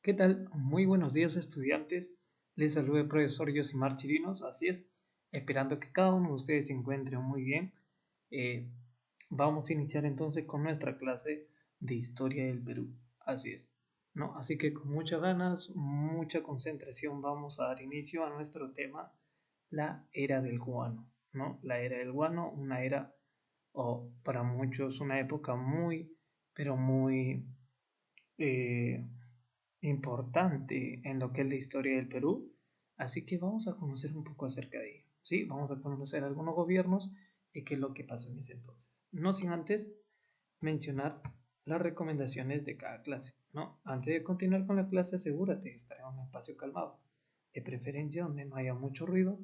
¿Qué tal? Muy buenos días, estudiantes. Les saluda el profesor Yosimar Chirinos. Así es, esperando que cada uno de ustedes se encuentre muy bien. Eh, Vamos a iniciar entonces con nuestra clase de Historia del Perú. Así es, ¿no? Así que con muchas ganas, mucha concentración vamos a dar inicio a nuestro tema, la era del guano, ¿no? La era del guano, una era, o para muchos, una época muy, pero muy... eh, importante en lo que es la historia del Perú, así que vamos a conocer un poco acerca de ello, ¿sí? Vamos a conocer algunos gobiernos y qué es lo que pasó en ese entonces. No sin antes mencionar las recomendaciones de cada clase, ¿no? Antes de continuar con la clase, asegúrate de estar en un espacio calmado, de preferencia donde no haya mucho ruido.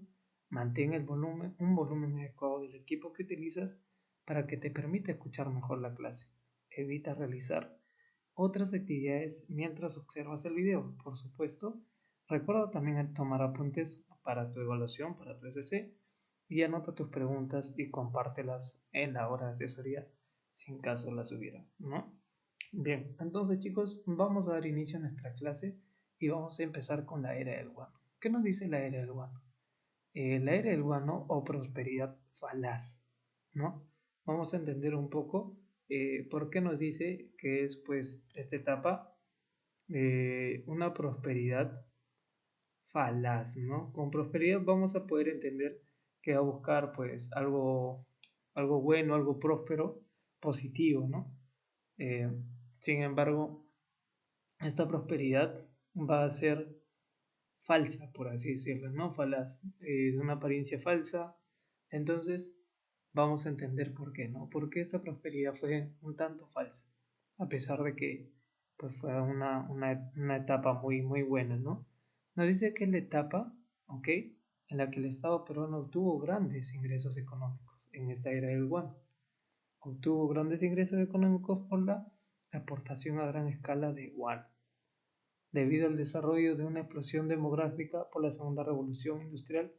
Mantén un volumen adecuado del equipo que utilizas para que te permita escuchar mejor la clase. Evita realizar otras actividades mientras observas el video. Por supuesto, recuerda también tomar apuntes para tu evaluación, para tu SC, y anota tus preguntas y compártelas en la hora de asesoría si en caso las hubiera, ¿no? Bien, entonces chicos, vamos a dar inicio a nuestra clase y vamos a empezar con la era del guano. ¿Qué nos dice la era del guano? La era del guano o prosperidad falaz, ¿no? Vamos a entender un poco por qué nos dice que es pues esta etapa una prosperidad falaz, ¿no? Con prosperidad vamos a poder entender que va a buscar pues algo bueno, algo próspero, positivo, ¿no? Eh, Sin embargo, esta prosperidad va a ser falsa, por así decirlo, ¿no? Falaz, de una apariencia falsa. Entonces, vamos a entender por qué, ¿no? Porque esta prosperidad fue un tanto falsa, a pesar de que pues, fue una etapa muy, muy buena, ¿no? Nos dice que es la etapa, ¿ok? En la que el Estado peruano obtuvo grandes ingresos económicos en esta era del guano. Obtuvo grandes ingresos económicos por la aportación a gran escala de guano debido al desarrollo de una explosión demográfica por la segunda revolución industrial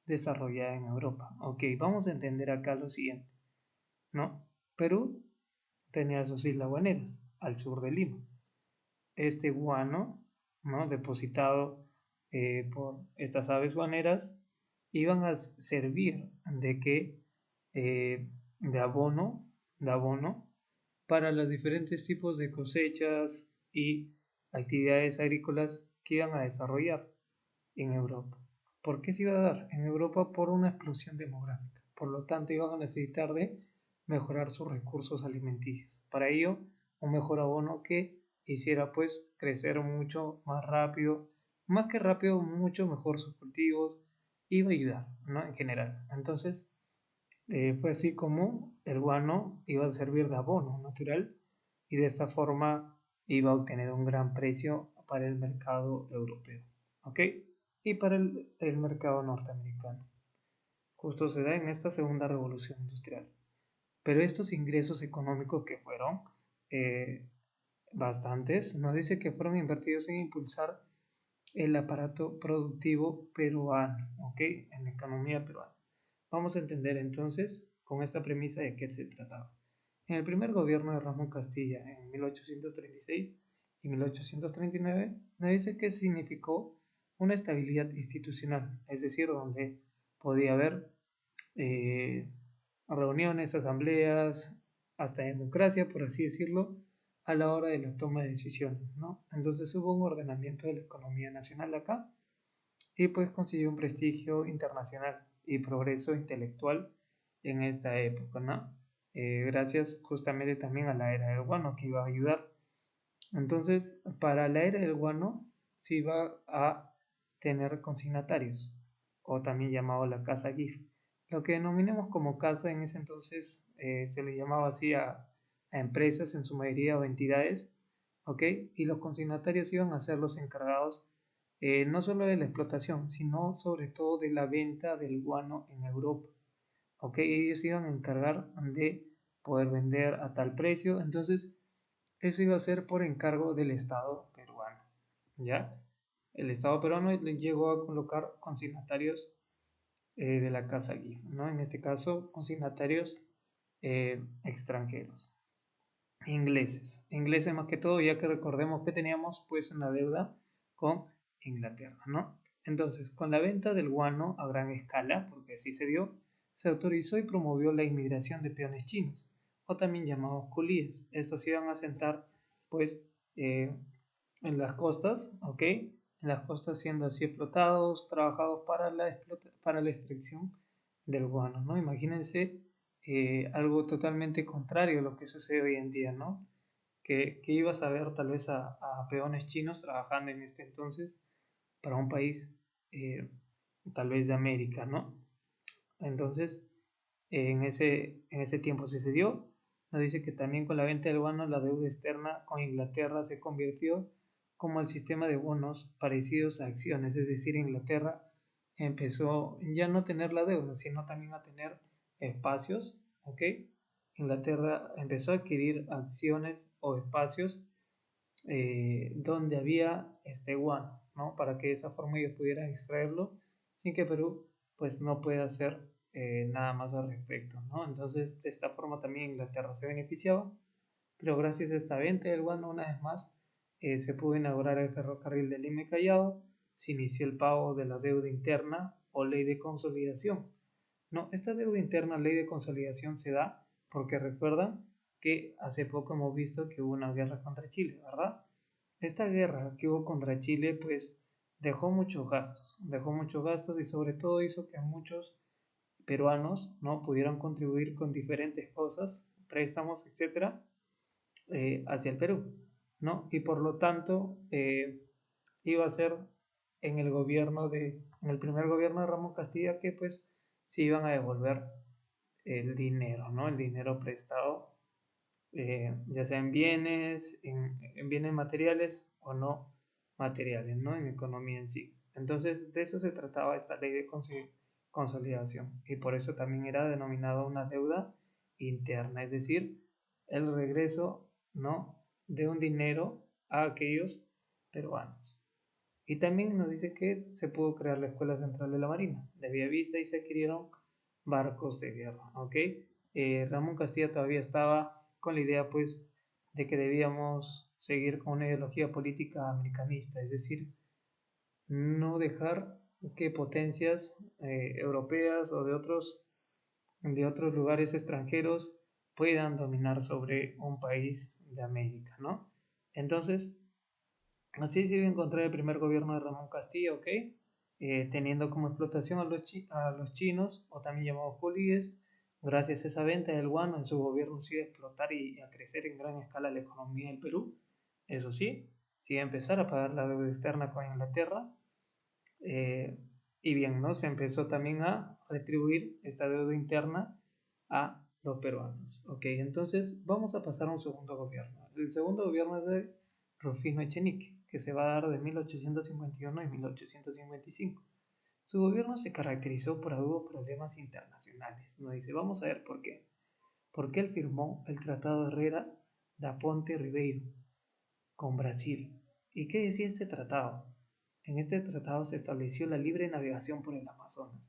desarrollada en Europa. Ok, vamos a entender acá lo siguiente, ¿no? Perú tenía sus islas guaneras al sur de Lima. Este guano, ¿no? Depositado por estas aves guaneras, iban a servir de que eh, de abono, de abono para los diferentes tipos de cosechas y actividades agrícolas que iban a desarrollar en Europa. ¿Por qué se iba a dar? En Europa por una explosión demográfica. Por lo tanto, iban a necesitar de mejorar sus recursos alimenticios. Para ello, un mejor abono que hiciera pues crecer mucho más rápido, más que rápido, mucho mejor sus cultivos, iba a ayudar, ¿no? En general. Entonces, fue así como el guano iba a servir de abono natural y de esta forma iba a obtener un gran precio para el mercado europeo, ¿ok? Y para el mercado norteamericano. Justo se da en esta segunda revolución industrial. Pero estos ingresos económicos que fueron eh, bastantes, nos dice que fueron invertidos en impulsar el aparato productivo peruano, ¿ok? En la economía peruana. Vamos a entender entonces con esta premisa de qué se trataba. En el primer gobierno de Ramón Castilla en 1836 y 1839 nos dice que significó una estabilidad institucional, es decir, donde podía haber eh, reuniones, asambleas, hasta democracia, por así decirlo, a la hora de la toma de decisiones, ¿no? Entonces hubo un ordenamiento de la economía nacional acá y pues consiguió un prestigio internacional y progreso intelectual en esta época, ¿no? Gracias justamente también a la era del guano que iba a ayudar. Entonces, para la era del guano se iba a tener consignatarios, o también llamado la casa GIF. Lo que denominamos como casa en ese entonces se le llamaba así a empresas en su mayoría o entidades, ¿ok? Y los consignatarios iban a ser los encargados no solo de la explotación, sino sobre todo de la venta del guano en Europa, ¿ok? Ellos iban a encargar de poder vender a tal precio, entonces eso iba a ser por encargo del Estado peruano, ¿ya? El Estado peruano llegó a colocar consignatarios de la Casa GIF, ¿no? En este caso, consignatarios extranjeros. ingleses más que todo, ya que recordemos que teníamos pues una deuda con Inglaterra, ¿no? Entonces, con la venta del guano a gran escala, porque así se dio, se autorizó y promovió la inmigración de peones chinos, o también llamados culíes. Estos iban a asentar pues eh, en las costas, ¿ok? En las costas siendo así explotados, trabajados para la extracción del guano, ¿no? Imagínense algo totalmente contrario a lo que sucede hoy en día, ¿no? Que ibas a ver tal vez a peones chinos trabajando en este entonces para un país eh, tal vez de América, ¿no? Entonces, en ese tiempo se dio. Nos dice que también con la venta del guano la deuda externa con Inglaterra se convirtió como el sistema de bonos parecidos a acciones, es decir, Inglaterra empezó ya no a tener la deuda, sino también a tener espacios, ¿ok? Inglaterra empezó a adquirir acciones o espacios donde había este guano, ¿no? Para que de esa forma ellos pudieran extraerlo sin que Perú pues no pueda hacer nada más al respecto, ¿no? Entonces de esta forma también Inglaterra se beneficiaba, pero gracias a esta venta del guano una vez más se pudo inaugurar el ferrocarril de Lima y Callao, se inició el pago de la deuda interna o ley de consolidación. No, esta deuda interna, ley de consolidación, se da porque recuerdan que hace poco hemos visto que hubo una guerra contra Chile, ¿verdad? Esta guerra que hubo contra Chile, pues dejó muchos gastos y sobre todo hizo que muchos peruanos no pudieran contribuir con diferentes cosas, préstamos, etcétera, hacia el Perú, ¿no? Y por lo tanto iba a ser en el primer gobierno de Ramón Castilla que pues se iban a devolver el dinero, ¿no? El dinero prestado, ya sea en bienes materiales o no materiales, ¿no? En economía en sí. Entonces, de eso se trataba esta ley de consolidación y por eso también era denominada una deuda interna, es decir, el regreso, ¿no? De un dinero a aquellos peruanos. Y también nos dice que se pudo crear la Escuela Central de la Marina de Vista y se adquirieron barcos de guerra, ¿ok? Ramón Castilla todavía estaba con la idea, pues, de que debíamos seguir con una ideología política americanista, es decir, no dejar que potencias europeas o de otros lugares extranjeros puedan dominar sobre un país de América, ¿no? Entonces, así se iba a encontrar el primer gobierno de Ramón Castilla, ¿ok? Teniendo como explotación a los chinos, o también llamados colíes. Gracias a esa venta del guano, en su gobierno se iba a explotar y a crecer en gran escala la economía del Perú. Eso sí, se iba a empezar a pagar la deuda externa con Inglaterra. eh, y bien, ¿no? Se empezó también a retribuir esta deuda interna a los peruanos. Ok, entonces vamos a pasar a un segundo gobierno. El segundo gobierno es de Rufino Echenique, que se va a dar de 1851 y 1855. Su gobierno se caracterizó por agudos problemas internacionales. Nos dice, vamos a ver por qué. Porque él firmó el Tratado de Herrera da Ponte Ribeiro con Brasil. ¿Y qué decía este tratado? En este tratado se estableció la libre navegación por el Amazonas.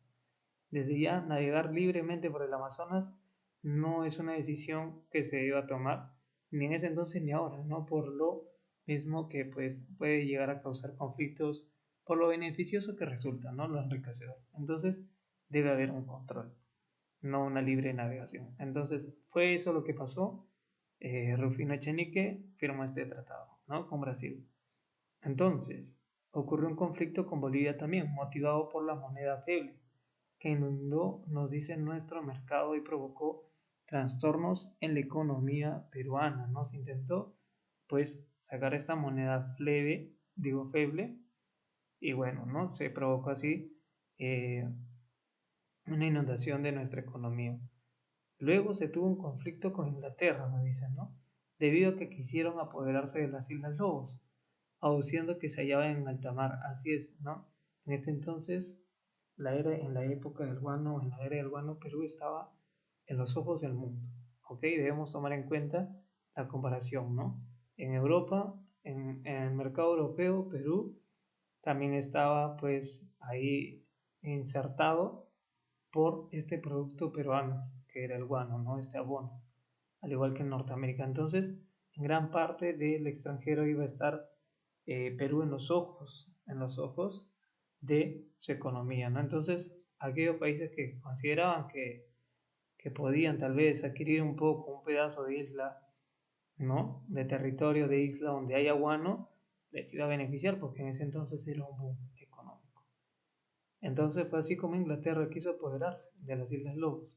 Desde ya, navegar libremente por el Amazonas no es una decisión que se iba a tomar, ni en ese entonces ni ahora, ¿no? Por lo mismo que pues, puede llegar a causar conflictos por lo beneficioso que resulta, ¿no? Lo enriquecedor. Entonces, debe haber un control, no una libre navegación. Entonces, fue eso lo que pasó. Rufino Echenique firmó este tratado, ¿no? Con Brasil. Entonces, ocurrió un conflicto con Bolivia también, motivado por la moneda feble que inundó, nos dice, nuestro mercado y provocó trastornos en la economía peruana, ¿no? Se intentó, pues, sacar esta moneda feble, y bueno, ¿no? Se provocó así una inundación de nuestra economía. Luego se tuvo un conflicto con Inglaterra, nos dicen, ¿no? Debido a que quisieron apoderarse de las Islas Lobos, aduciendo que se hallaban en alta mar. Así es, ¿no? En este entonces, en la época del guano, en la era del guano, Perú estaba en los ojos del mundo, ¿ok? Debemos tomar en cuenta la comparación, ¿no? En Europa, en el mercado europeo, Perú también estaba pues ahí insertado por este producto peruano, que era el guano, ¿no? Este abono. al igual que en Norteamérica. Entonces, en gran parte del extranjero iba a estar Perú en los ojos de su economía, ¿no? Entonces, aquellos países que consideraban que podían tal vez adquirir un poco, un pedazo de isla, ¿no? De territorio de isla donde haya guano, les iba a beneficiar porque en ese entonces era un boom económico. Entonces fue así como Inglaterra quiso apoderarse de las Islas Lobos,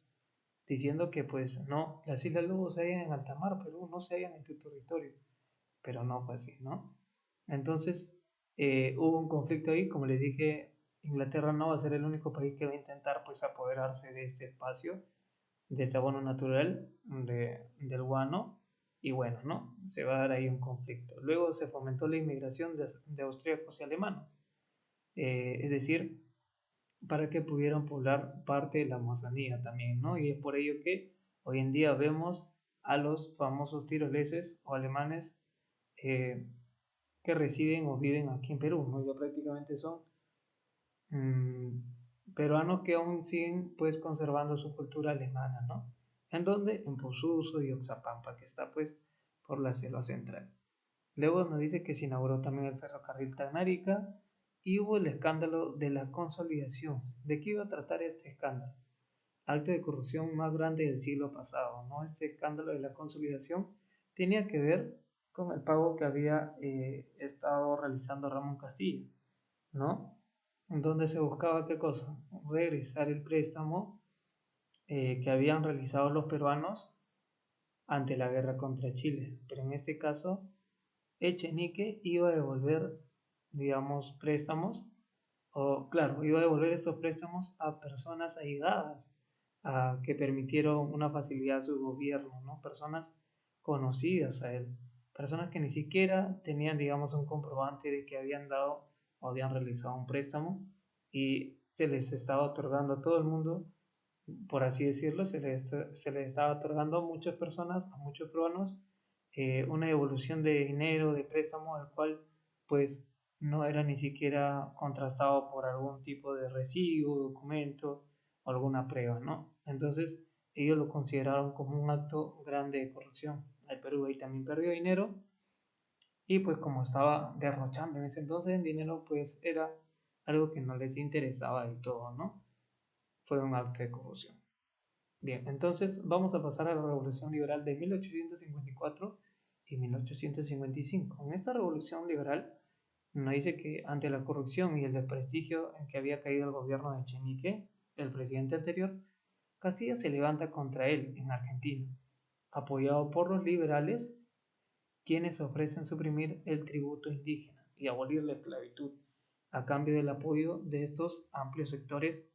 diciendo que pues no, las Islas Lobos se hallan en alta mar, Perú, no se hallan en tu territorio, pero no fue así, ¿no? Entonces hubo un conflicto ahí, como les dije, Inglaterra no va a ser el único país que va a intentar pues apoderarse de este espacio, de este abono natural del guano, y bueno, ¿no? Se va a dar ahí un conflicto. Luego se fomentó la inmigración de austríacos y alemanes, es decir, para que pudieran poblar parte de la Amazonía también, ¿no? Y es por ello que hoy en día vemos a los famosos tiroleses o alemanes eh, que residen o viven aquí en Perú, ¿no? Ya prácticamente son mmm, peruanos que aún siguen pues conservando su cultura alemana, ¿no? ¿En dónde? En Posuso y Oxapampa, que está pues por la selva central. Luego nos dice que se inauguró también el ferrocarril Tanarica y hubo el escándalo de la consolidación. ¿De qué iba a tratar este escándalo? Acto de corrupción más grande del siglo pasado, ¿no? Este escándalo de la consolidación tenía que ver con el pago que había estado realizando Ramón Castilla, ¿no? En donde se buscaba qué cosa, regresar el préstamo que habían realizado los peruanos ante la guerra contra Chile, pero en este caso Echenique iba a devolver, digamos, préstamos, o claro, iba a devolver esos préstamos a personas allegadas, a que permitieron una facilidad a su gobierno, ¿no? Personas conocidas a él, personas que ni siquiera tenían, digamos, un comprobante de que habían dado o habían realizado un préstamo y se les estaba otorgando a todo el mundo, por así decirlo, se les estaba otorgando a muchas personas, a muchos peruanos, una devolución de dinero, de préstamo, el cual pues no era ni siquiera contrastado por algún tipo de recibo, documento o alguna prueba, ¿no? Entonces ellos lo consideraron como un acto grande de corrupción. El Perú ahí también perdió dinero y pues como estaba derrochando en ese entonces en dinero, pues era algo que no les interesaba del todo, ¿no? Fue un acto de corrupción. Bien, entonces vamos a pasar a la Revolución Liberal de 1854 y 1855. En esta Revolución Liberal nos dice que ante la corrupción y el desprestigio en que había caído el gobierno de Echenique, el presidente anterior, Castilla se levanta contra él en Argentina, apoyado por los liberales, quienes ofrecen suprimir el tributo indígena y abolir la esclavitud, a cambio del apoyo de estos amplios sectores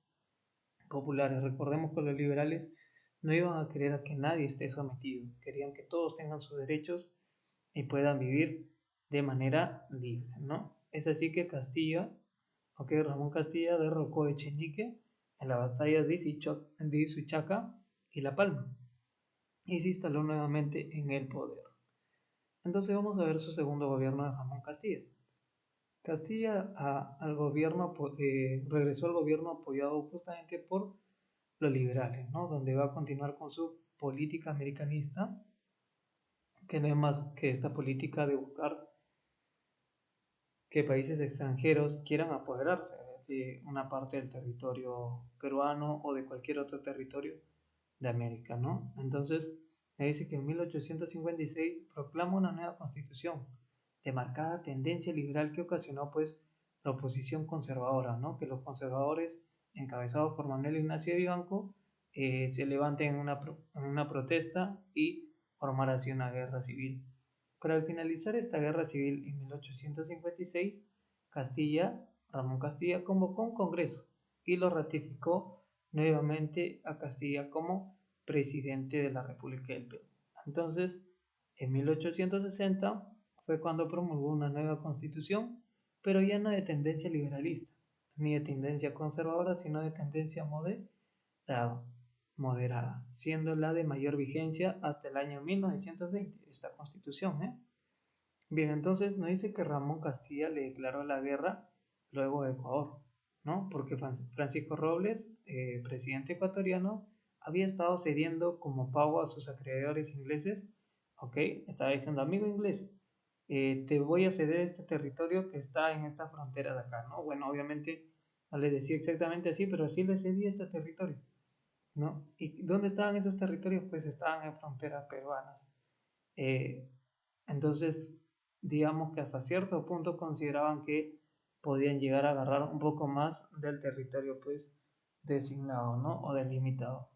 populares. Recordemos que los liberales no iban a querer a que nadie esté sometido, querían que todos tengan sus derechos y puedan vivir de manera libre, ¿no? Es así que Castilla, Ramón Castilla derrocó a Echenique en las batallas de Isuchaca y La Palma y se instaló nuevamente en el poder. Entonces vamos a ver su segundo gobierno de Ramón Castilla. Castilla regresó al gobierno apoyado justamente por los liberales, ¿no? Donde va a continuar con su política americanista, que no es más que esta política de buscar que países extranjeros quieran apoderarse de una parte del territorio peruano o de cualquier otro territorio de América, ¿no? Entonces, me dice que en 1856 proclama una nueva constitución de marcada tendencia liberal que ocasionó pues la oposición conservadora, ¿no? Que los conservadores, encabezados por Manuel Ignacio Vivanco, se levanten en una protesta y formar así una guerra civil. Pero al finalizar esta guerra civil en 1856, Ramón Castilla convocó un congreso y lo ratificó nuevamente a Castilla como presidente de la República del Perú. Entonces, en 1860 fue cuando promulgó una nueva constitución, pero ya no de tendencia liberalista, ni de tendencia conservadora, sino de tendencia moderada, siendo la de mayor vigencia hasta el año 1920, esta constitución. Bien, entonces nos dice que Ramón Castilla le declaró la guerra luego a Ecuador, ¿no? Porque Francisco Robles, presidente ecuatoriano, había estado cediendo como pago a sus acreedores ingleses, ¿ok? Estaba diciendo, amigo inglés, te voy a ceder este territorio que está en esta frontera de acá, ¿no? Bueno, obviamente no le decía exactamente así, pero sí le cedí este territorio, ¿no? ¿Y dónde estaban esos territorios? Pues estaban en fronteras peruanas. Eh, entonces, digamos que hasta cierto punto consideraban que podían llegar a agarrar un poco más del territorio, pues, designado, ¿no? O delimitado.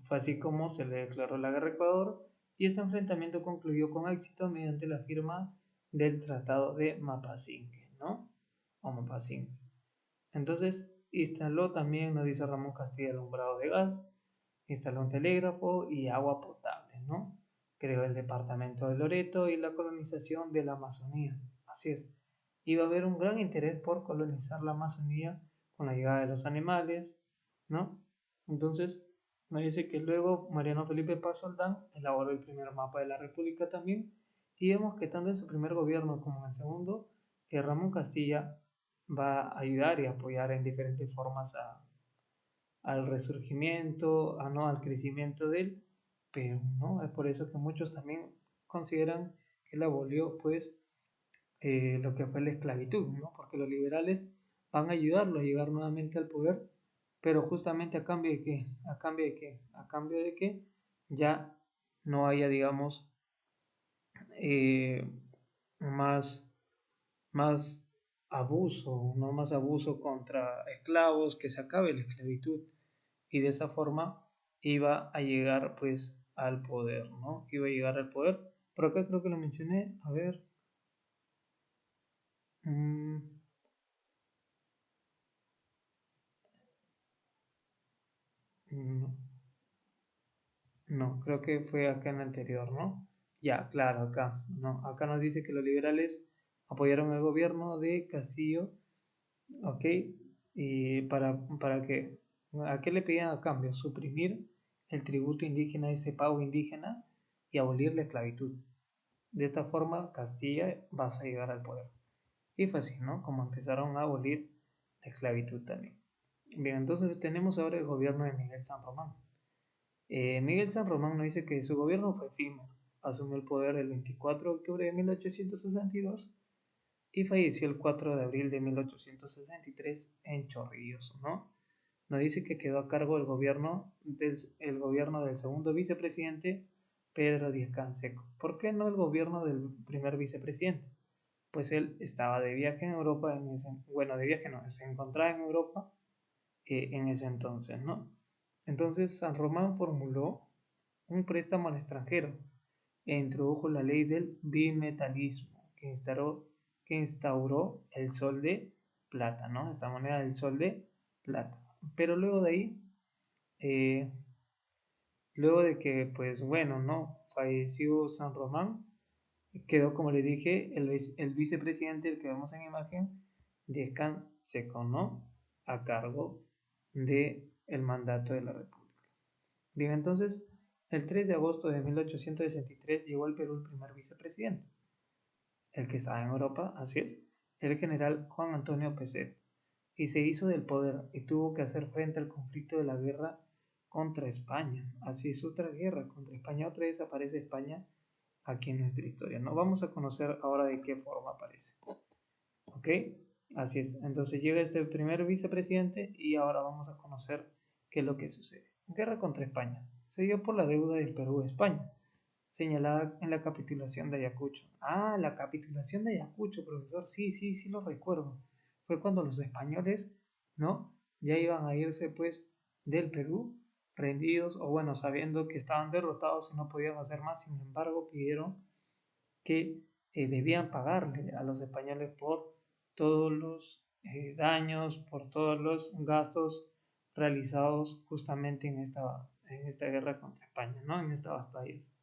Fue así como se le declaró la guerra a Ecuador y este enfrentamiento concluyó con éxito mediante la firma del Tratado de Mapasinque, ¿no? O Mapasinque. Entonces instaló también, nos dice Ramón Castilla, alumbrado de gas, instaló un telégrafo y agua potable, ¿no? Creó el departamento de Loreto y la colonización de la Amazonía. Así es. Iba a haber un gran interés por colonizar la Amazonía con la llegada de los animales, ¿no? Entonces, me dice que luego Mariano Felipe Paz Soldán elaboró el primer mapa de la República también, y vemos que tanto en su primer gobierno como en el segundo, Ramón Castilla va a ayudar y apoyar en diferentes formas al resurgimiento, ¿no? Al crecimiento del Perú, ¿no? Es por eso que muchos también consideran que él abolió, pues, lo que fue la esclavitud, ¿no? Porque los liberales van a ayudarlo a llegar nuevamente al poder, pero justamente a cambio de qué, a cambio de qué, a cambio de que ya no haya, digamos, eh, más, más abuso, no más abuso contra esclavos, que se acabe la esclavitud y de esa forma iba a llegar pues al poder, ¿no? Iba a llegar al poder. Por acá creo que lo mencioné, a ver. mm, no, no, creo que fue acá en el anterior, ¿no? Ya, claro, acá, ¿no? Acá nos dice que los liberales apoyaron el gobierno de Castillo, ¿ok? ¿Y para qué? ¿A qué le pedían a cambio? Suprimir el tributo indígena, ese pago indígena, y abolir la esclavitud. De esta forma, Castilla vas a llegar al poder. Y fue así, ¿no? Como empezaron a abolir la esclavitud también. Bien, entonces tenemos ahora el gobierno de Miguel San Román. Miguel San Román nos dice que su gobierno fue efímero. Asumió el poder el 24 de octubre de 1862 y falleció el 4 de abril de 1863 en Chorrillos, ¿no? Nos dice que quedó a cargo el gobierno del segundo vicepresidente Pedro Díaz Canseco. ¿Por qué no el gobierno del primer vicepresidente? Pues él estaba de viaje en Europa, bueno, de viaje no, se encontraba en Europa en ese entonces, ¿no? Entonces San Román formuló un préstamo al extranjero e introdujo la ley del bimetalismo que instauró el sol de plata, ¿no? Esta moneda del sol de plata. Pero luego de ahí, eh, luego de que, pues bueno, ¿no? Falleció San Román, quedó, como les dije, el vicepresidente, el que vemos en imagen, Díaz Canseco, ¿no? A cargo del mandato de la República. Bien, entonces, el 3 de agosto de 1863 llegó al Perú el primer vicepresidente, el que estaba en Europa, así es, el general Juan Antonio Pezet, y se hizo del poder y tuvo que hacer frente al conflicto de la guerra contra España. Así es, otra guerra contra España, otra vez aparece España aquí en nuestra historia, ¿no? Vamos a conocer ahora de qué forma aparece. ¿Ok? Así es. Entonces llega este primer vicepresidente y ahora vamos a conocer qué es lo que sucede. Guerra contra España. Se dio por la deuda del Perú a España, señalada en la capitulación de Ayacucho. Ah, la capitulación de Ayacucho, profesor. Sí, sí, sí lo recuerdo. Fue cuando los españoles, ¿no? Ya iban a irse pues del Perú rendidos o bueno, sabiendo que estaban derrotados y no podían hacer más. Sin embargo, pidieron que debían pagarle a los españoles por todos los daños, por todos los gastos realizados justamente en esta guerra contra España, ¿no? En estas batallas.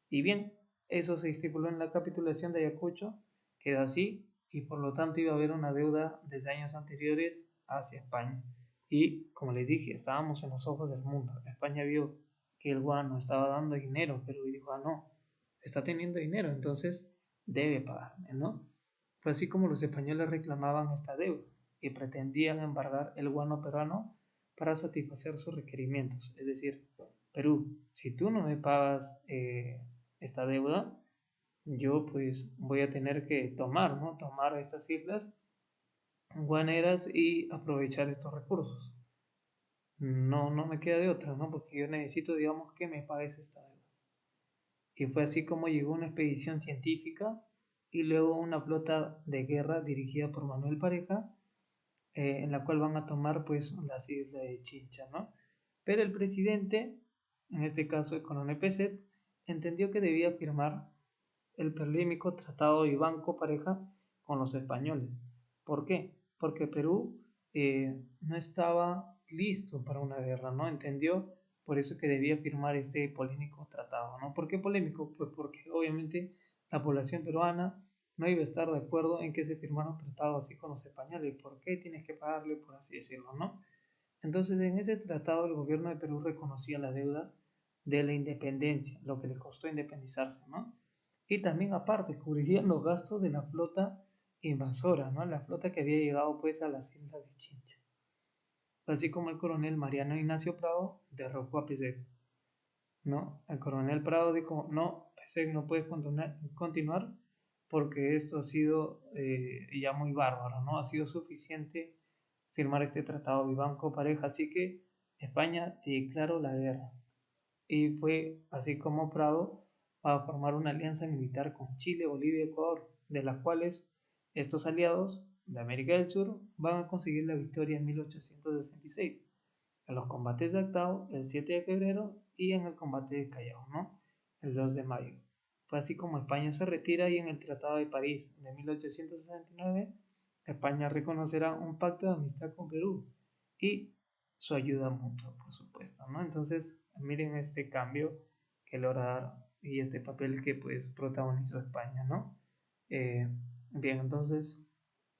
Y bien, eso se estipuló en la capitulación de Ayacucho, quedó así, y por lo tanto iba a haber una deuda desde años anteriores hacia España. Y como les dije, estábamos en los ojos del mundo. España vio que el guano estaba dando dinero, pero dijo, ah, no, está teniendo dinero, entonces debe pagarme, ¿no? Fue así como los españoles reclamaban esta deuda y pretendían embargar el guano peruano, para satisfacer sus requerimientos. Es decir, Perú, si tú no me pagas esta deuda, yo pues voy a tener que tomar estas islas guaneras y aprovechar estos recursos. No me queda de otra, ¿no? Porque yo necesito, digamos, que me pagues esta deuda. Y fue así como llegó una expedición científica y luego una flota de guerra dirigida por Manuel Pareja, en la cual van a tomar pues las islas de Chincha, ¿no? Pero el presidente, en este caso el coronel Peset, entendió que debía firmar el polémico Tratado de Banco Pareja con los españoles. ¿Por qué? Porque Perú no estaba listo para una guerra, ¿no? Entendió por eso que debía firmar este polémico tratado, ¿no? ¿Por qué polémico? Pues porque obviamente la población peruana no iba a estar de acuerdo en que se firmara un tratado así con los españoles. ¿Por qué tienes que pagarle, por así decirlo, ¿no? Entonces, en ese tratado el gobierno de Perú reconocía la deuda de la independencia, lo que le costó independizarse, ¿no? Y también aparte cubrirían los gastos de la flota invasora, ¿no? La flota que había llegado pues a las islas de Chincha. Así como el coronel Mariano Ignacio Prado derrocó a Pizet, ¿no? El coronel Prado dijo, no, Pizet no puedes continuar porque esto ha sido ya muy bárbaro, ¿no? Ha sido suficiente firmar este tratado de Banco Pareja, así que España declaró la guerra. Y fue así como Prado va a formar una alianza militar con Chile, Bolivia y Ecuador, de las cuales estos aliados de América del Sur van a conseguir la victoria en 1866, en los combates de Actao el 7 de febrero y en el combate de Callao, ¿no? El 2 de mayo. Fue así como España se retira y en el Tratado de París de 1869 España reconocerá un pacto de amistad con Perú y su ayuda mutua, por supuesto, ¿no? Entonces, miren este cambio que logra dar y este papel que pues protagonizó España, ¿no? Eh, bien, entonces,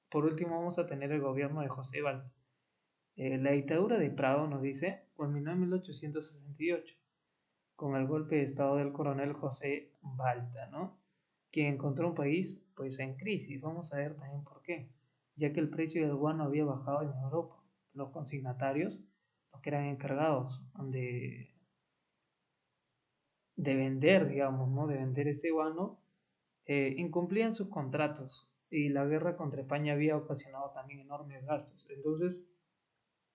por último vamos a tener el gobierno de José Balta. La dictadura de Prado, nos dice, culminó en 1868 con el golpe de estado del coronel José Balta, ¿no? Quien encontró un país pues en crisis. Vamos a ver también por qué, ya que el precio del guano había bajado en Europa. Los consignatarios, los que eran encargados de vender, digamos, ¿no? De vender ese guano, incumplían sus contratos y la guerra contra España había ocasionado también enormes gastos. Entonces,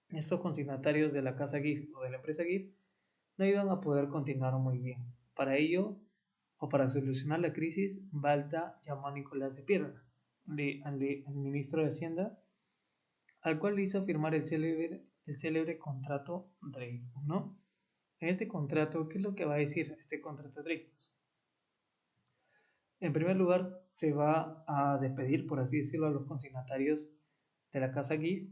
estos consignatarios de la casa GIF o de la empresa GIF no iban a poder continuar muy bien. Para ello, o para solucionar la crisis, Balta llamó a Nicolás de Piedra, el ministro de Hacienda, al cual le hizo firmar el célebre contrato Dreyfus, ¿no? En este contrato, ¿qué es lo que va a decir este contrato Dreyfus? En primer lugar, se va a despedir, por así decirlo, a los consignatarios de la casa GIF,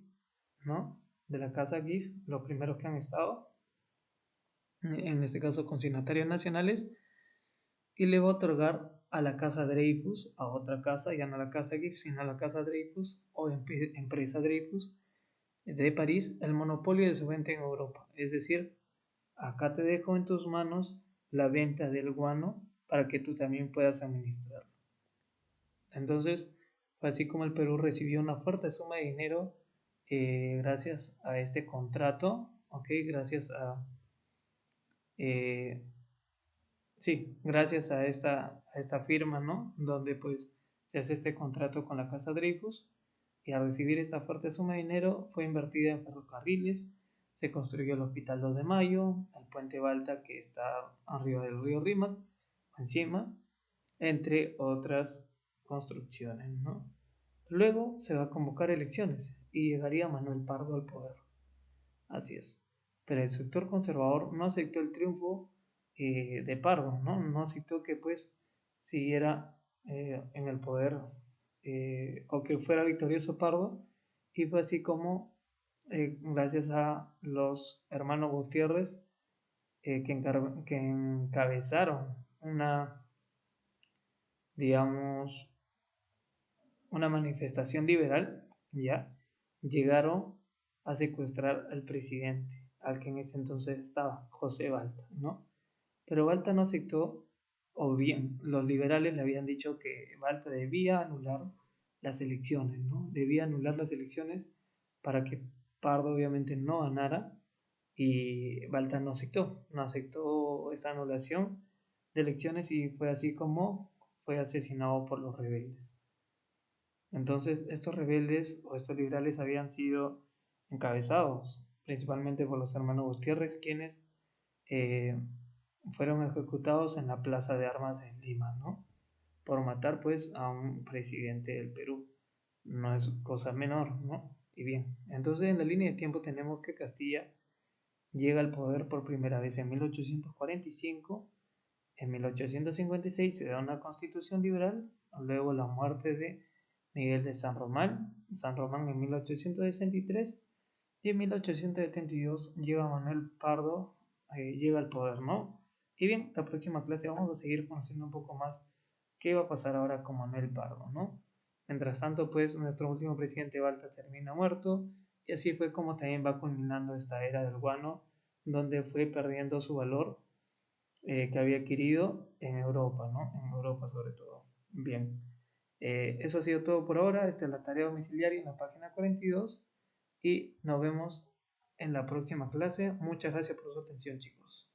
¿no? De la casa GIF, los primeros que han estado, en este caso consignatarios nacionales, y le va a otorgar a la casa Dreyfus, a otra casa, ya no a la casa GIF, sino a la casa Dreyfus o empresa Dreyfus de París, el monopolio de su venta en Europa. Es decir, acá te dejo en tus manos la venta del guano para que tú también puedas administrarlo. Entonces, fue así como el Perú recibió una fuerte suma de dinero gracias a este contrato, ¿ok? Eh, sí, gracias a esta firma, ¿no? Donde pues se hace este contrato con la Casa Dreyfus y al recibir esta fuerte suma de dinero fue invertida en ferrocarriles, se construyó el Hospital 2 de Mayo, el Puente Balta que está arriba del río Rímac, encima, entre otras construcciones, ¿no? Luego se va a convocar elecciones y llegaría Manuel Pardo al poder. Así es. Pero el sector conservador no aceptó el triunfo de Pardo, ¿no? No aceptó que pues siguiera en el poder o que fuera victorioso Pardo y fue así como gracias a los hermanos Gutiérrez que encabezaron digamos, una manifestación liberal, ya, llegaron a secuestrar al presidente, al que en ese entonces estaba, José Balta, ¿no? Pero Balta no aceptó, o bien, los liberales le habían dicho que Balta debía anular las elecciones, ¿no? Debía anular las elecciones para que Pardo obviamente no ganara y Balta no aceptó esa anulación de elecciones y fue así como fue asesinado por los rebeldes. Entonces, estos rebeldes o estos liberales habían sido encabezados principalmente por los hermanos Gutiérrez, quienes eh, fueron ejecutados en la Plaza de Armas de Lima, ¿no? Por matar pues a un presidente del Perú. No es cosa menor, ¿no? Y bien, entonces en la línea de tiempo tenemos que Castilla llega al poder por primera vez en 1845. En 1856 se da una constitución liberal, luego la muerte de Miguel de San Román en 1863 y en 1872 llega Manuel Pardo, llega al poder, ¿no? Y bien, la próxima clase vamos a seguir conociendo un poco más qué va a pasar ahora con Manuel Pardo, ¿no? Mientras tanto, pues nuestro último presidente Balta termina muerto y así fue como también va culminando esta era del guano, donde fue perdiendo su valor que había adquirido en Europa, ¿no? En Europa sobre todo. Bien, eso ha sido todo por ahora. Esta es la tarea domiciliaria en la página 42 y nos vemos en la próxima clase. Muchas gracias por su atención, chicos.